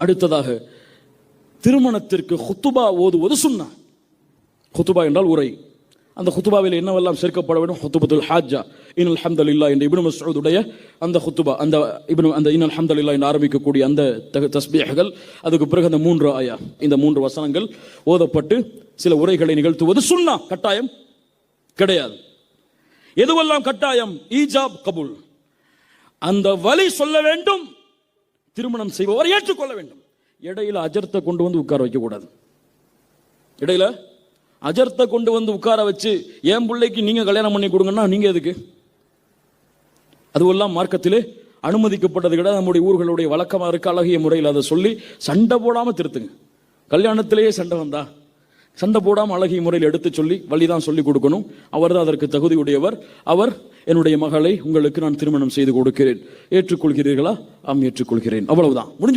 அடுத்ததாக திருமணத்திற்கு ஹுத்துபா ஓதுவது சுன்னா. ஹுத்துபா என்றால் உரை. அந்த ஹுத்துபாவில் என்னவெல்லாம் சேர்க்கப்பட வேண்டும்? ஹுத்துபத்துல் ஹாஜ்ஜா, இன்னல் ஹம்துலில்லாஹ் என்ற இப்னு மஸ்ஊதுடைய அந்த ஹுத்துபா, அந்த இன்னல் ஹம்துலில்லாஹ் என்று ஆரம்பிக்கக்கூடிய அந்த தஸ்பீஹ்கள், அதுக்கு பிறகு அந்த 3 ஆயா, இந்த 3 வசனங்கள் ஓதப்பட்டு சில உரைகளை நிகழ்த்துவது சுன்னா, கட்டாயம் கிடையாது. எதுவெல்லாம் கட்டாயம்? ஈஜாப் கபூல். அந்த வழி சொல்ல வேண்டும், திருமணம் செய்பவர் ஏற்றுக்கொள்ள வேண்டும். இடையில அஜர்த்தை கொண்டு வந்து உட்கார வைக்க கூடாது. இடையில அஜர்த்தை கொண்டு வந்து உட்கார வச்சு என் பிள்ளைக்கு நீங்க கல்யாணம் பண்ணி கொடுங்கன்னா நீங்க எதுக்கு? அதுவெல்லாம் மார்க்கத்திலே அனுமதிக்கப்பட்டது கிடையாது. நம்முடைய ஊர்களுடைய வழக்கமா இருக்க அழகிய முறையில் அதை சொல்லி சண்டை போடாம திருத்துங்க. கல்யாணத்திலேயே சண்டை வந்தா சண்டை போடாம அழகிய முறையில் எடுத்து சொல்லி வழிதான் சொல்லி கொடுக்கணும். அவர் தான் அதற்கு தகுதியுடையவர். அவர் என்னுடைய மகளை உங்களுக்கு நான் திருமணம் செய்து கொடுக்கிறேன், ஏற்றுக்கொள்கிறீர்களா? ஆம், ஏற்றுக்கொள்கிறேன். அவ்வளவுதான், முடிஞ்சு.